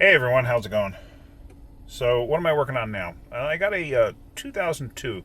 Hey everyone, how's it going? So, what am I working on now? I got a 2002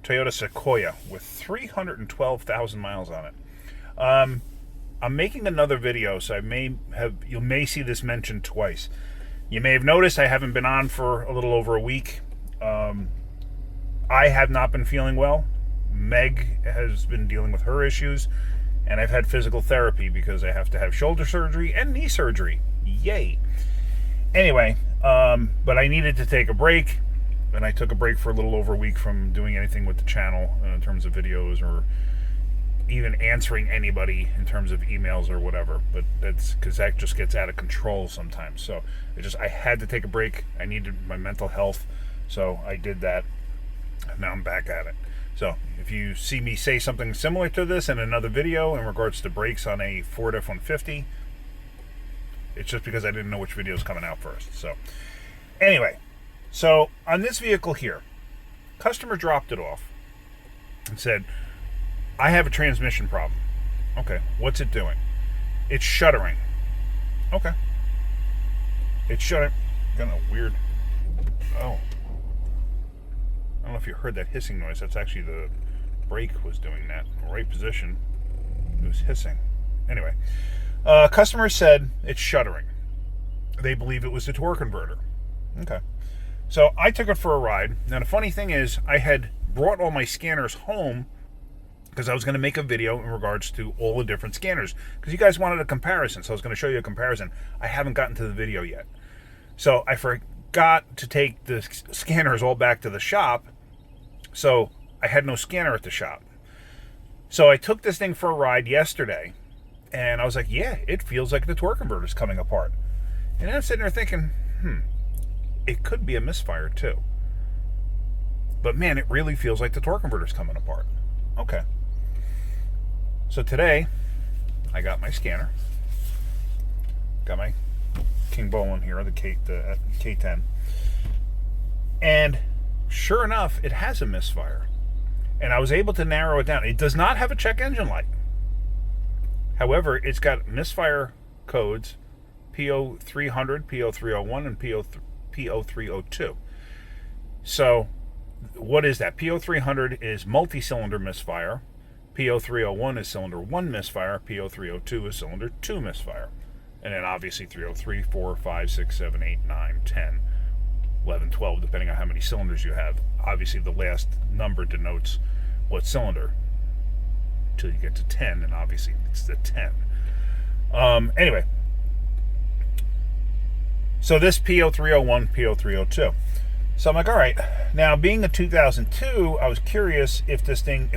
Toyota Sequoia with 312,000 miles on it. Um, I'm making another video, so you may see this mentioned twice. You may have noticed I haven't been on for a little over a week. Um, I have not been feeling well. Meg has been dealing with her issues, and I've had physical therapy because I have to have shoulder surgery and knee surgery. Yay! Anyway, but I needed to take a break, and I took a break for a little over a week from doing anything with the channel in terms of videos or even answering anybody in terms of emails or whatever. But that's because that just gets out of control sometimes. So I had to take a break. I needed my mental health, so I did that. And now I'm back at it. So if you see me say something similar to this in another video in regards to brakes on a Ford F-150, it's just because I didn't know which video is coming out first. So anyway, so on this vehicle here, customer dropped it off and said, I have a transmission problem. Okay, what's it doing? It's shuddering. Okay. It's shuddering. Got a weird... Oh. I don't know if you heard that hissing noise. That's actually the brake was doing that. Right position. It was hissing. Anyway. Customer said it's shuddering. They believe it was the torque converter. Okay. So I took it for a ride. Now the funny thing is, I had brought all my scanners home because I was going to make a video in regards to all the different scanners. Because you guys wanted a comparison, so I was going to show you a comparison. I haven't gotten to the video yet. So I forgot to take the scanners all back to the shop. So I had no scanner at the shop. So I took this thing for a ride yesterday. And I was like, yeah, it feels like the torque converter's coming apart. And I'm sitting there thinking, it could be a misfire too. But man, it really feels like the torque converter's coming apart. Okay. So today, I got my scanner. Got my King Bolin here, the K10. And sure enough, it has a misfire. And I was able to narrow it down. It does not have a check engine light. However, it's got misfire codes P0300, P0301, and P0302. So, what is that? P0300 is multi-cylinder misfire. P0301 is cylinder 1 misfire. P0302 is cylinder 2 misfire. And then obviously 303, 4, 5, 6, 7, 8, 9, 10, 11, 12, depending on how many cylinders you have. Obviously, the last number denotes what cylinder. Till you get to 10, and obviously it's the 10. Anyway, so this P0301, P0302. So I'm like, all right. Now, being a 2002, I was curious if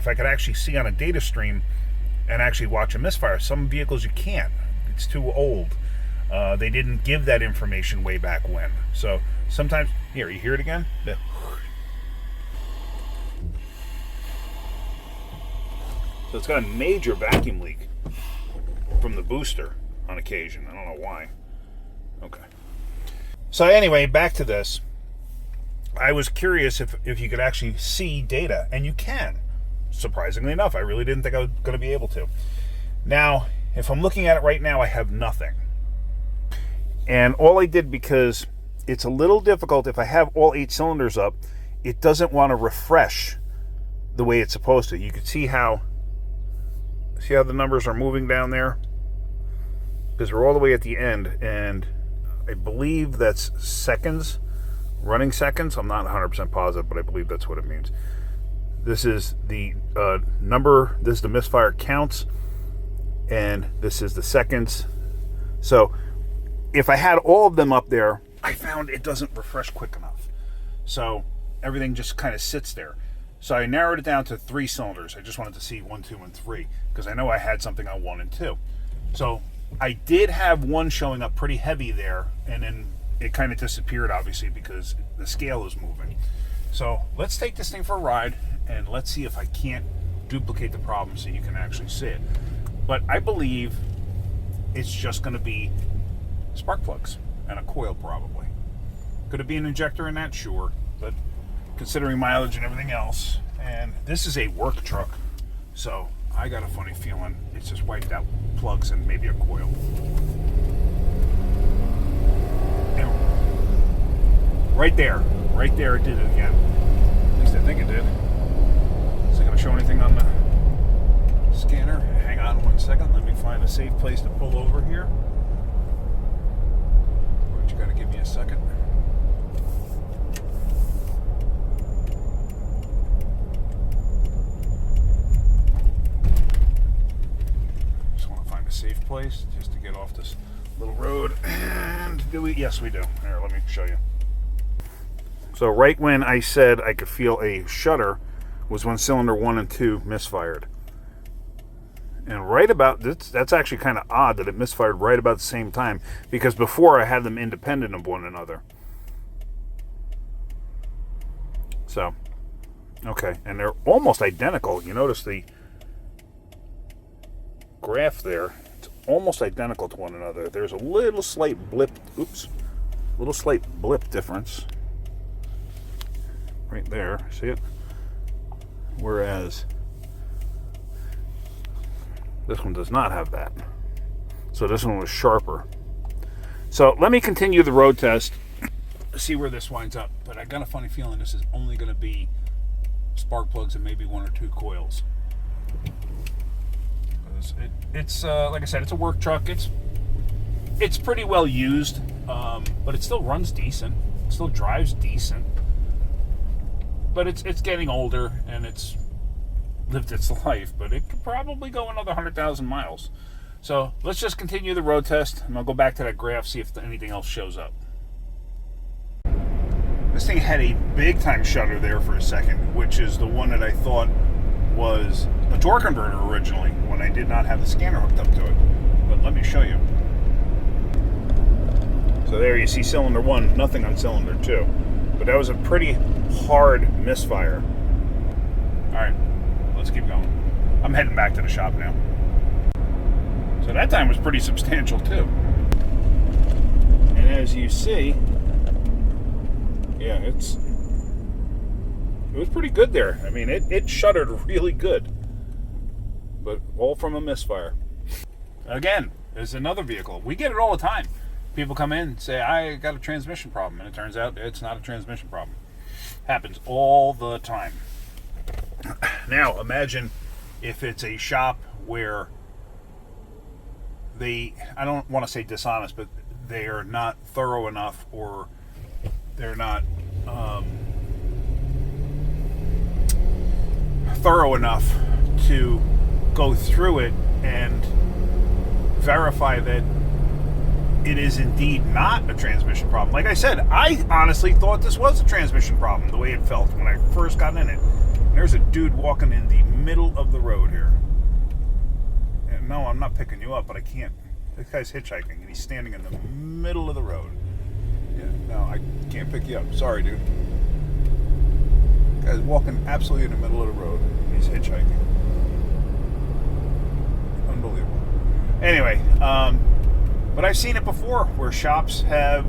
I could actually see on a data stream and actually watch a misfire. Some vehicles you can't. It's too old. They didn't give that information way back when. So sometimes, here, you hear it again? So it's got a major vacuum leak from the booster on occasion. I don't know why. Okay. So anyway, back to this. I was curious if you could actually see data, and you can. Surprisingly enough, I really didn't think I was going to be able to. Now, if I'm looking at it right now, I have nothing. And all I did, because it's a little difficult, if I have all 8 cylinders up, it doesn't want to refresh the way it's supposed to. You can see how the numbers are moving down there? Because we're all the way at the end, and I believe that's seconds, running seconds. I'm not 100% positive, but I believe that's what it means. This is the number, this is the misfire counts, and this is the seconds. So if I had all of them up there, I found it doesn't refresh quick enough. So everything just kind of sits there. So I narrowed it down to 3 cylinders. I just wanted to see 1, 2, and 3 because I know I had something on 1 and 2. So I did have 1 showing up pretty heavy there, and then it kind of disappeared, obviously, because the scale is moving. So let's take this thing for a ride, and let's see if I can't duplicate the problem so you can actually see it. But I believe it's just going to be spark plugs and a coil, probably. Could it be an injector in that? Sure, but considering mileage and everything else, and this is a work truck, so I got a funny feeling it's just wiped out plugs and maybe a coil. And right there. Right there it did it again. At least I think it did. Is it going to show anything on the scanner? Hang on one second. Let me find a safe place to pull over here. But you got to give me a second. Just want to find a safe place just to get off this little road. And do we? Yes, we do. Here, let me show you. So right when I said I could feel a shudder was when cylinder 1 and 2 misfired. And right about this, that's actually kind of odd that it misfired right about the same time, because before I had them independent of one another. So, okay, and they're almost identical. You notice the graph there, it's almost identical to one another. There's a little slight blip, little slight blip difference right there, see it? Whereas this one does not have that. So this one was sharper. So let me continue the road test, see where this winds up. But I got a funny feeling this is only going to be spark plugs and maybe 1 or 2 coils. It's like I said, it's a work truck. It's pretty well used, but it still runs decent. It still drives decent. But it's getting older, and it's lived its life, but it could probably go another 100,000 miles. So let's just continue the road test, and I'll go back to that graph, see if anything else shows up. This thing had a big time shudder there for a second, which is the one that I thought was a torque converter originally, when I did not have the scanner hooked up to it. But let me show you. So there you see cylinder 1, nothing on cylinder 2. But that was a pretty hard misfire. Alright, let's keep going. I'm heading back to the shop now. So that time was pretty substantial too. And as you see, yeah, it was pretty good there. I mean, it shuddered really good. But all from a misfire. Again, there's another vehicle. We get it all the time. People come in and say, I got a transmission problem, and it turns out it's not a transmission problem. Happens all the time. Now, imagine if it's a shop where I don't want to say dishonest, but they are not thorough enough, or they're not thorough enough to go through it and verify that it is indeed not a transmission problem. Like I said, I honestly thought this was a transmission problem, the way it felt when I first got in it. And there's a dude walking in the middle of the road here. And no, I'm not picking you up, but I can't. This guy's hitchhiking, and he's standing in the middle of the road. Yeah, no, I can't pick you up. Sorry, dude. Guy's walking absolutely in the middle of the road. He's hitchhiking. Unbelievable. Anyway, but I've seen it before where shops have,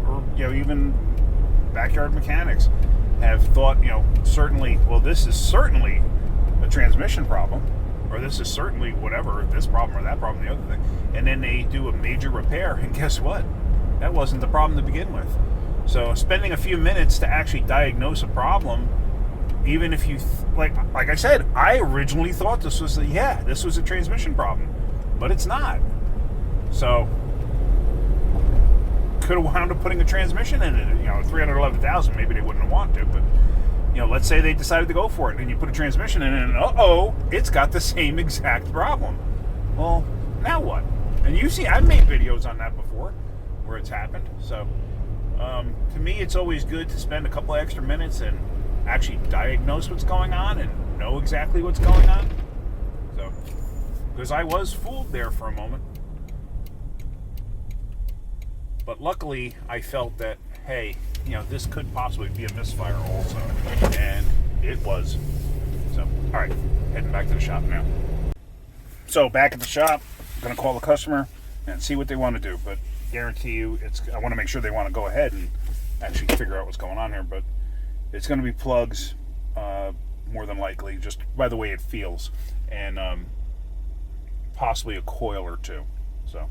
or even backyard mechanics have thought, certainly, well, this is certainly a transmission problem, or this is certainly whatever, this problem or that problem, the other thing. And then they do a major repair, and guess what? That wasn't the problem to begin with. So spending a few minutes to actually diagnose a problem, even if you, like I said, I originally thought this was a transmission problem, but it's not. So could have wound up putting a transmission in it, 311,000, maybe they wouldn't have wanted to, but let's say they decided to go for it, and you put a transmission in it, and it's got the same exact problem. Well, now what? And you see, I've made videos on that before where it's happened. So to me, it's always good to spend a couple of extra minutes and actually diagnose what's going on and know exactly what's going on. So, because I was fooled there for a moment. But luckily, I felt that, hey, this could possibly be a misfire also. And it was. So, all right, heading back to the shop now. So, back at the shop, I'm going to call the customer and see what they want to do. But guarantee you, I want to make sure they want to go ahead and actually figure out what's going on here. But it's going to be plugs, more than likely, just by the way it feels. And possibly a coil or two. So,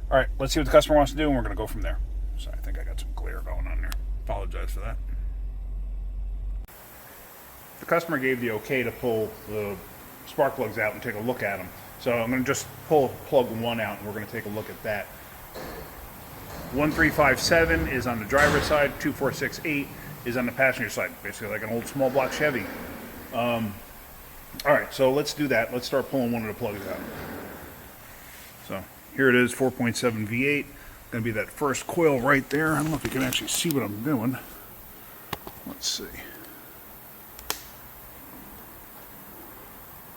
all right, let's see what the customer wants to do, and we're going to go from there. So I think I got some glare going on there. Apologize for that. The customer gave the okay to pull the spark plugs out and take a look at them. So I'm going to just pull plug 1 out and we're going to take a look at that. 1357 is on the driver's side, 2468 is on the passenger side, basically like an old small block Chevy. All right, so let's do that. Let's start pulling one of the plugs out. So here it is, 4.7 V8. Going to be that first coil right there. I don't know if you can actually see what I'm doing. Let's see.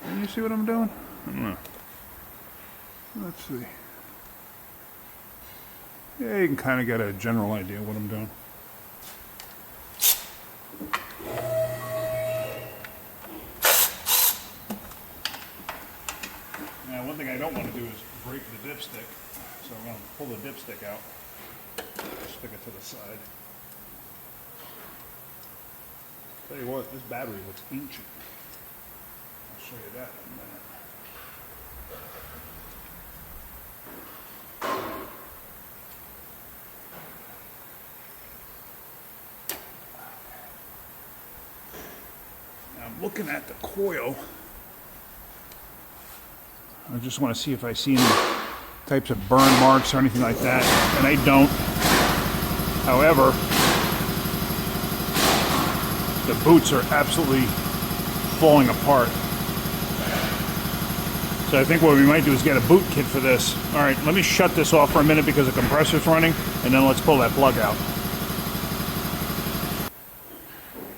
Can you see what I'm doing? I don't know. Let's see. Yeah, you can kind of get a general idea of what I'm doing. Now, one thing I don't want to do is break the dipstick, so I'm going to pull the dipstick out, stick it to the side. Tell you what, this battery looks ancient. I'll show you that in a minute. I'm looking at the coil. I just want to see if I see any types of burn marks or anything like that, and I don't. However, the boots are absolutely falling apart. So I think what we might do is get a boot kit for this. All right, let me shut this off for a minute because the compressor's running, and then let's pull that plug out.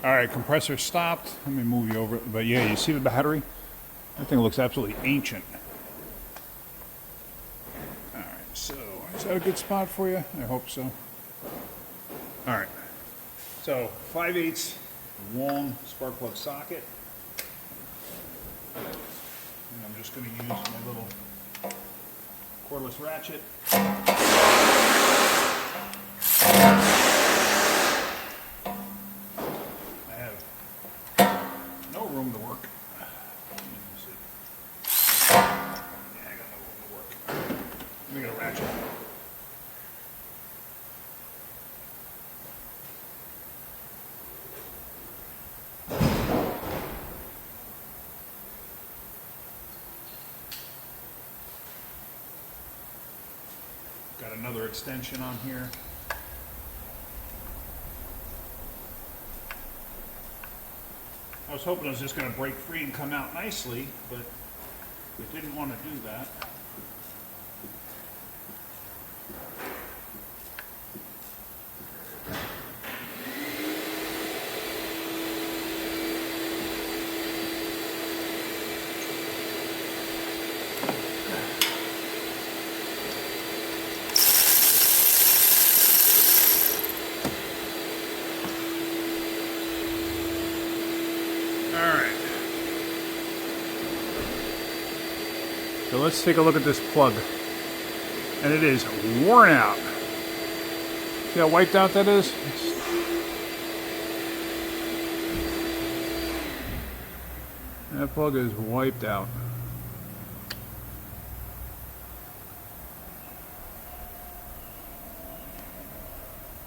All right, compressor stopped. Let me move you over. But yeah, you see the battery? That thing looks absolutely ancient. All right, so is that a good spot for you? I hope so. All right, so 5/8 long spark plug socket. And I'm just going to use my little cordless ratchet. Room to work. Yeah, I got no room to work. Let me get a ratchet. Got another extension on here. I was hoping it was just going to break free and come out nicely, but it didn't want to do that. So let's take a look at this plug. And it is worn out. See how wiped out that is? That plug is wiped out.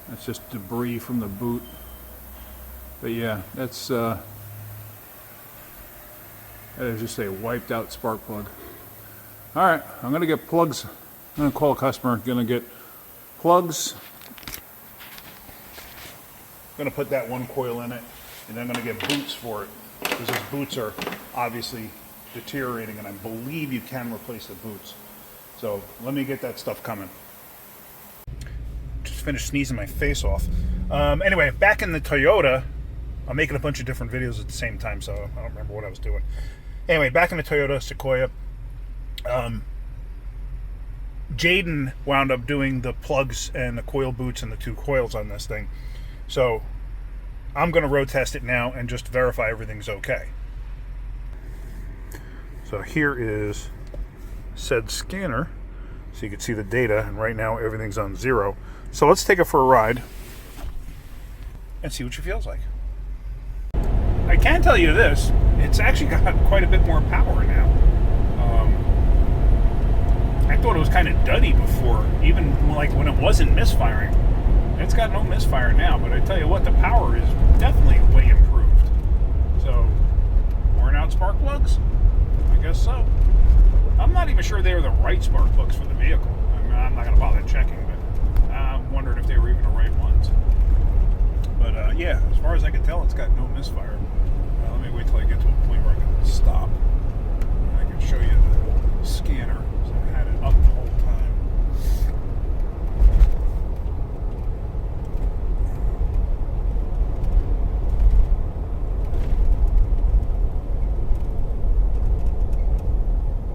That's just debris from the boot. But yeah, that is just a wiped out spark plug. All right, I'm gonna get plugs. I'm gonna call a customer, gonna get plugs. Gonna put that one coil in it, and then I'm gonna get boots for it, because those boots are obviously deteriorating, and I believe you can replace the boots. So let me get that stuff coming. Just finished sneezing my face off. Anyway, back in the Toyota, I'm making a bunch of different videos at the same time, so I don't remember what I was doing. Anyway, back in the Toyota Sequoia, Jaden wound up doing the plugs and the coil boots and the 2 coils on this thing. So I'm going to road test it now and just verify everything's okay. So here is said scanner, so you can see the data, and right now everything's on 0. So let's take it for a ride and see what she feels like. I can tell you this, it's actually got quite a bit more power now. I thought it was kind of duddy before, even like when it wasn't misfiring. it's got no misfire now, but I tell you what, the power is definitely way improved. So, worn out spark plugs? I guess so. I'm not even sure they were the right spark plugs for the vehicle. I mean, I'm not going to bother checking, but I'm wondering if they were even the right ones. But yeah, as far as I can tell, it's got no misfire. Let me wait till I get to a point where I can stop. I can show you the scanner. So I had it up the whole time.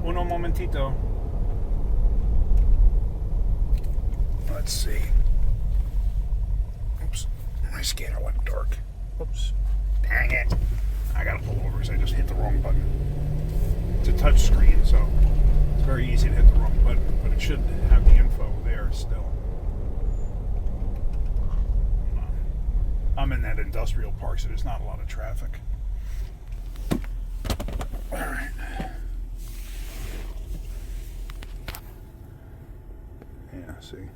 Uno momentito. Let's see. Oops. My scanner went dark. Oops. Dang it. I gotta pull over because I just hit the wrong button. It's a touch screen, so it's very easy to hit the wrong button, but it should have the info there still. I'm in that industrial park, so there's not a lot of traffic. Alright. Yeah, see.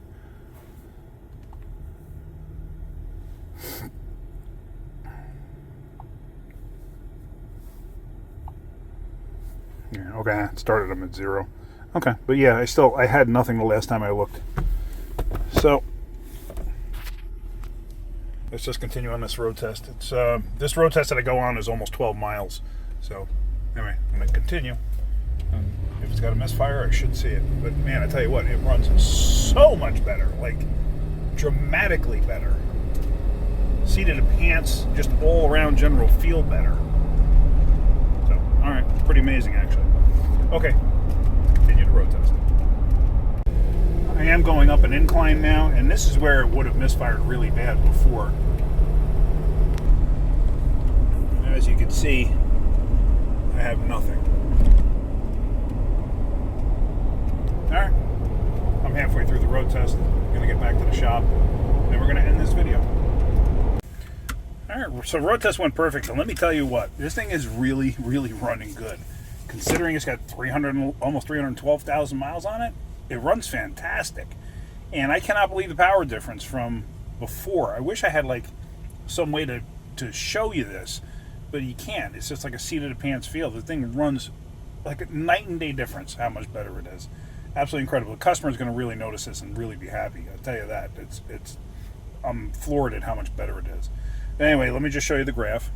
Yeah, okay, started them at 0. Okay, but yeah, I had nothing the last time I looked. So let's just continue on this road test. It's this road test that I go on is almost 12 miles. So anyway, I'm gonna continue. If it's got a misfire, I should see it. But man, I tell you what, it runs so much better, like dramatically better. Seated pants, just all around general feel better. So, all right, pretty amazing actually. Okay, continue the road test. I am going up an incline now, and this is where it would have misfired really bad before. As you can see, I have nothing. All right, I'm halfway through the road test. I'm gonna get back to the shop, and then we're gonna end this video. All right, so road test went perfect, and let me tell you what, this thing is really, really running good. Considering it's got almost 312,000 miles on it, it runs fantastic. And I cannot believe the power difference from before. I wish I had like some way to show you this, but you can't. It's just like a seat of the pants feel. The thing runs like a night and day difference how much better it is. Absolutely incredible. The customer's going to really notice this and really be happy. I'll tell you that. I'm floored at how much better it is. Anyway, let me just show you the graph.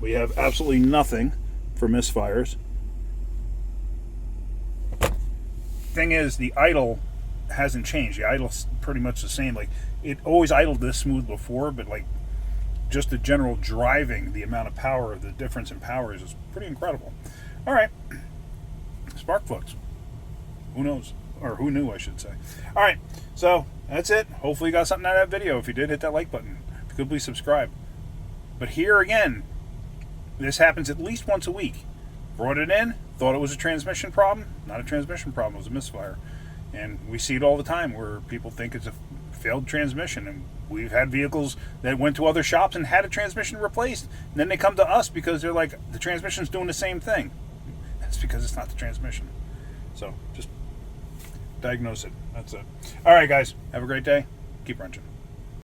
We have absolutely nothing for misfires. Thing is, the idle hasn't changed. The idle's pretty much the same. Like, it always idled this smooth before, but like just the general driving, the amount of power, the difference in powers is pretty incredible. All right, spark plugs. Who knows? Or who knew, I should say. All right, so that's it. Hopefully you got something out of that video. If you did, hit that like button. If you could, please subscribe. But here again, this happens at least once a week. Brought it in, thought it was a transmission problem. Not a transmission problem, it was a misfire. And we see it all the time where people think it's a failed transmission. And we've had vehicles that went to other shops and had a transmission replaced. And then they come to us because they're like, the transmission's doing the same thing. That's because it's not the transmission. So just diagnose it. That's it. All right, guys. Have a great day. Keep wrenching.